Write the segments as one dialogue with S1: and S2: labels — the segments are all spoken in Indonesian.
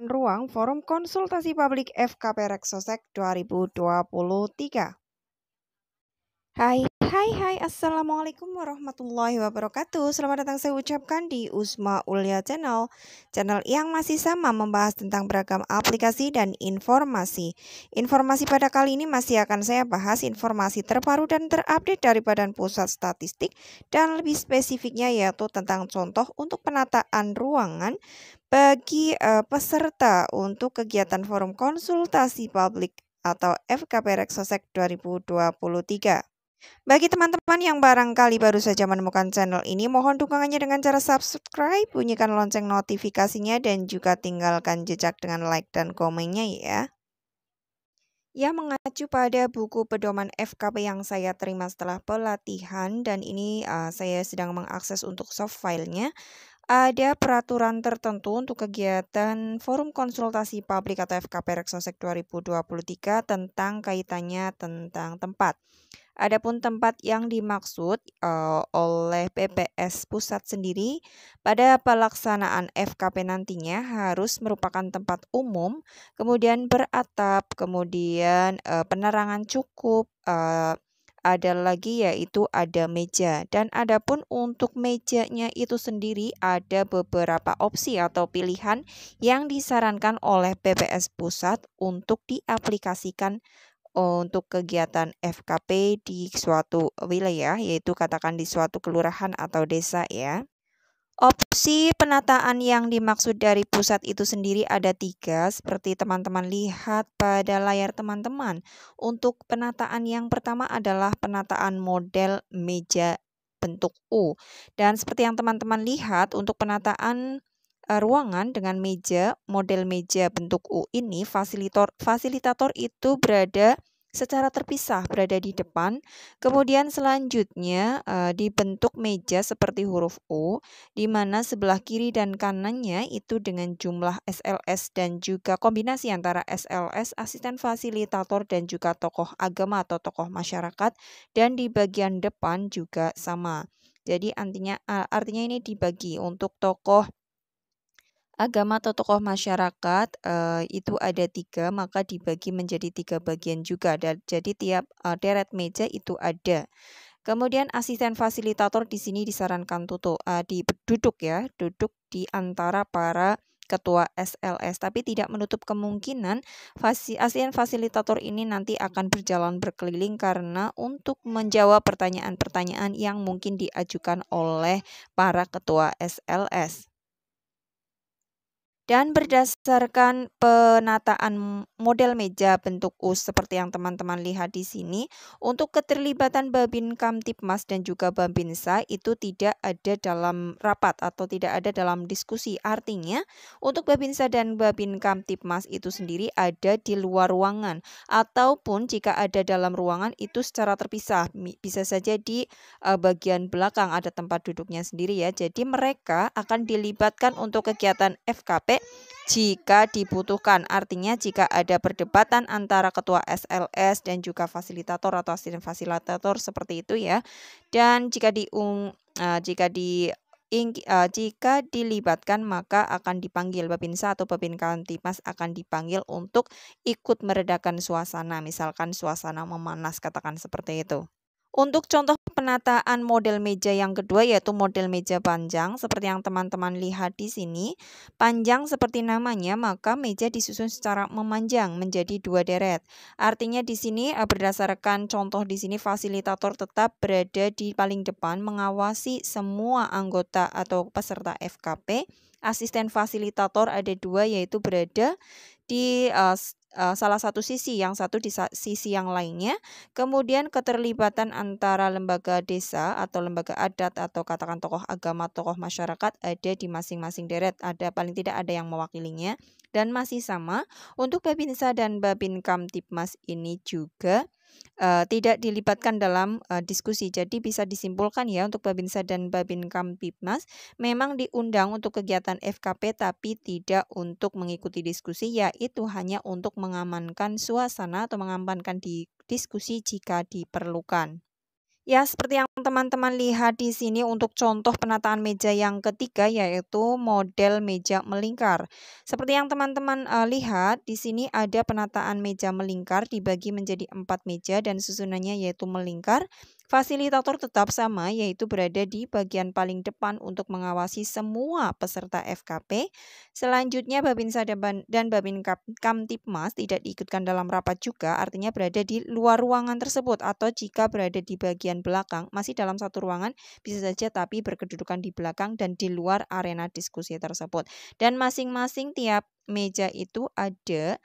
S1: ruang Forum Konsultasi Publik FKP Reksosek 2023. Hai, Assalamualaikum warahmatullahi wabarakatuh. Selamat datang saya ucapkan di Usma Ulia Channel yang masih sama membahas tentang beragam aplikasi dan informasi. Informasi pada kali ini masih akan saya bahas informasi terbaru dan terupdate dari Badan Pusat Statistik, dan lebih spesifiknya yaitu tentang contoh untuk penataan ruangan bagi peserta untuk kegiatan Forum Konsultasi Publik atau FKP Reksosek 2023. Bagi teman-teman yang barangkali baru saja menemukan channel ini, mohon dukungannya dengan cara subscribe, bunyikan lonceng notifikasinya, dan juga tinggalkan jejak dengan like dan komennya ya. Yang mengacu pada buku pedoman FKP yang saya terima setelah pelatihan, dan ini saya sedang mengakses untuk soft filenya. Ada peraturan tertentu untuk kegiatan Forum Konsultasi Publik atau FKP Reksosek 2023 tentang kaitannya tentang tempat. Adapun tempat yang dimaksud oleh PPS Pusat sendiri pada pelaksanaan FKP nantinya harus merupakan tempat umum, kemudian beratap, kemudian penerangan cukup, ada lagi yaitu ada meja. Dan adapun untuk mejanya itu sendiri ada beberapa opsi atau pilihan yang disarankan oleh PPS Pusat untuk diaplikasikan untuk kegiatan FKP di suatu wilayah, yaitu katakan di suatu kelurahan atau desa ya. Opsi penataan yang dimaksud dari pusat itu sendiri ada 3, seperti teman-teman lihat pada layar teman-teman. Untuk penataan yang pertama adalah penataan model meja bentuk U. Dan seperti yang teman-teman lihat, untuk penataan ruangan dengan model meja bentuk U ini, fasilitator itu berada secara terpisah, berada di depan. Kemudian selanjutnya dibentuk meja seperti huruf U, di mana sebelah kiri dan kanannya itu dengan jumlah SLS dan juga kombinasi antara SLS, asisten fasilitator, dan juga tokoh agama atau tokoh masyarakat, dan di bagian depan juga sama. Jadi artinya ini dibagi untuk tokoh agama atau tokoh masyarakat itu ada 3, maka dibagi menjadi 3 bagian juga. Jadi tiap deret meja itu ada. Kemudian asisten fasilitator di sini disarankan duduk di antara para ketua SLS, tapi tidak menutup kemungkinan asisten fasilitator ini nanti akan berjalan berkeliling karena untuk menjawab pertanyaan-pertanyaan yang mungkin diajukan oleh para ketua SLS. Dan berdasarkan penataan model meja bentuk U seperti yang teman-teman lihat di sini, untuk keterlibatan Babin Kamtibmas dan juga Babinsa itu tidak ada dalam rapat atau tidak ada dalam diskusi. Artinya, untuk Babinsa dan Babin Kamtibmas itu sendiri ada di luar ruangan, ataupun jika ada dalam ruangan itu secara terpisah. Bisa saja di bagian belakang ada tempat duduknya sendiri ya. Jadi mereka akan dilibatkan untuk kegiatan FKP jika dibutuhkan. Artinya jika ada perdebatan antara ketua SLS dan juga fasilitator atau asisten fasilitator seperti itu ya. Dan jika dilibatkan maka akan dipanggil Babinsa atau Babin Kamtibmas akan dipanggil untuk ikut meredakan suasana, misalkan suasana memanas, katakan seperti itu. Untuk contoh penataan model meja yang kedua yaitu model meja panjang seperti yang teman-teman lihat di sini. Panjang seperti namanya, maka meja disusun secara memanjang menjadi 2 deret. Artinya di sini berdasarkan contoh di sini fasilitator tetap berada di paling depan mengawasi semua anggota atau peserta FKP. Asisten fasilitator ada 2 yaitu berada di salah satu sisi, yang satu di sisi yang lainnya. Kemudian keterlibatan antara lembaga desa atau lembaga adat atau katakan tokoh agama, tokoh masyarakat ada di masing-masing deret. Ada paling tidak ada yang mewakilinya. Dan masih sama untuk Babinsa dan Babin Kamtibmas ini juga tidak dilibatkan dalam diskusi. Jadi bisa disimpulkan ya untuk Babinsa dan Babin Kamtibmas memang diundang untuk kegiatan FKP tapi tidak untuk mengikuti diskusi, yaitu hanya untuk mengamankan suasana atau mengamankan diskusi jika diperlukan. Ya, seperti yang teman-teman lihat di sini untuk contoh penataan meja yang ketiga yaitu model meja melingkar. Seperti yang teman-teman lihat di sini ada penataan meja melingkar dibagi menjadi 4 meja dan susunannya yaitu melingkar. Fasilitator tetap sama yaitu berada di bagian paling depan untuk mengawasi semua peserta FKP. Selanjutnya Babinsa dan Kamtipmas tidak diikutkan dalam rapat juga, artinya berada di luar ruangan tersebut atau jika berada di bagian belakang, masih dalam satu ruangan bisa saja tapi berkedudukan di belakang dan di luar arena diskusi tersebut. Dan masing-masing tiap meja itu ada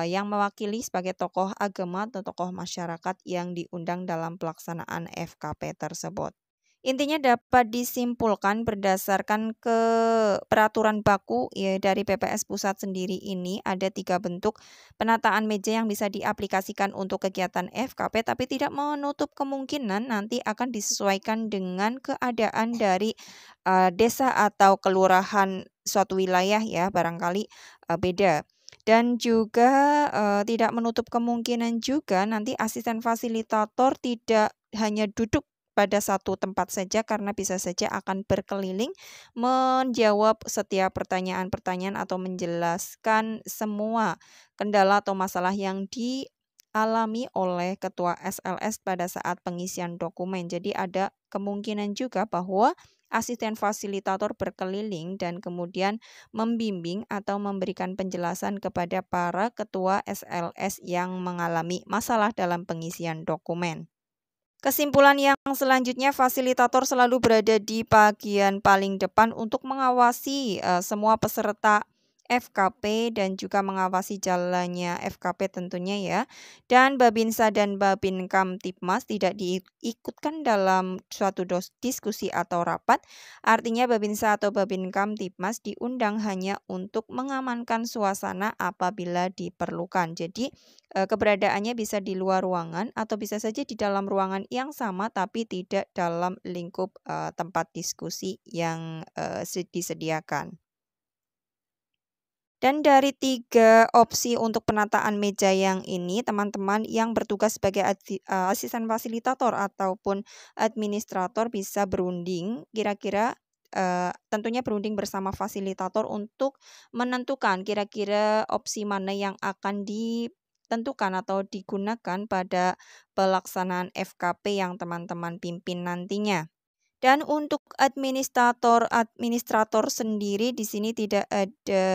S1: yang mewakili sebagai tokoh agama atau tokoh masyarakat yang diundang dalam pelaksanaan FKP tersebut. Intinya dapat disimpulkan berdasarkan ke peraturan baku ya, dari PPS Pusat sendiri ini ada 3 bentuk penataan meja yang bisa diaplikasikan untuk kegiatan FKP, tapi tidak menutup kemungkinan nanti akan disesuaikan dengan keadaan dari desa atau kelurahan suatu wilayah ya, barangkali beda. Dan juga tidak menutup kemungkinan juga nanti asisten fasilitator tidak hanya duduk pada satu tempat saja karena bisa saja akan berkeliling menjawab setiap pertanyaan-pertanyaan atau menjelaskan semua kendala atau masalah yang dialami oleh ketua SLS pada saat pengisian dokumen. Jadi ada kemungkinan juga bahwa asisten fasilitator berkeliling dan kemudian membimbing atau memberikan penjelasan kepada para ketua SLS yang mengalami masalah dalam pengisian dokumen. Kesimpulan yang selanjutnya, fasilitator selalu berada di bagian paling depan untuk mengawasi semua peserta FKP dan juga mengawasi jalannya FKP tentunya ya. Dan Babinsa dan Babin Kamtipmas tidak diikutkan dalam suatu diskusi atau rapat. Artinya Babinsa atau Babin Kamtipmas diundang hanya untuk mengamankan suasana apabila diperlukan. Jadi keberadaannya bisa di luar ruangan atau bisa saja di dalam ruangan yang sama tapi tidak dalam lingkup tempat diskusi yang disediakan. Dan dari 3 opsi untuk penataan meja yang ini, teman-teman yang bertugas sebagai asisten fasilitator ataupun administrator bisa berunding kira-kira tentunya berunding bersama fasilitator untuk menentukan kira-kira opsi mana yang akan ditentukan atau digunakan pada pelaksanaan FKP yang teman-teman pimpin nantinya. Dan untuk administrator sendiri di sini tidak ada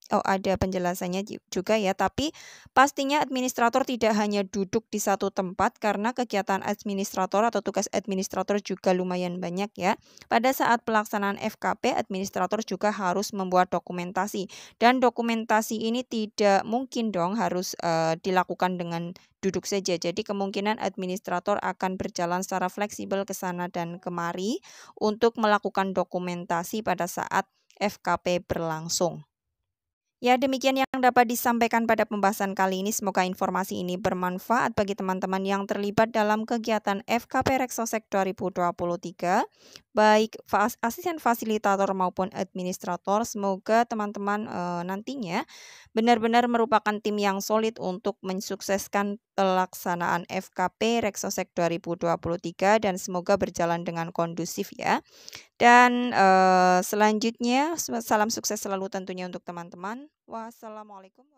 S1: ada penjelasannya juga ya, tapi pastinya administrator tidak hanya duduk di satu tempat karena kegiatan administrator atau tugas administrator juga lumayan banyak ya. Pada saat pelaksanaan FKP, administrator juga harus membuat dokumentasi dan dokumentasi ini tidak mungkin dong harus dilakukan dengan duduk saja. Jadi kemungkinan administrator akan berjalan secara fleksibel ke sana dan kemari untuk melakukan dokumentasi pada saat FKP berlangsung. Ya, demikian yang dapat disampaikan pada pembahasan kali ini. Semoga informasi ini bermanfaat bagi teman-teman yang terlibat dalam kegiatan FKP Reksosek 2023, baik asisten fasilitator maupun administrator. Semoga teman-teman nantinya benar-benar merupakan tim yang solid untuk mensukseskan pelaksanaan FKP Reksosek 2023 dan semoga berjalan dengan kondusif ya. Dan selanjutnya salam sukses selalu tentunya untuk teman-teman. Wassalamualaikum.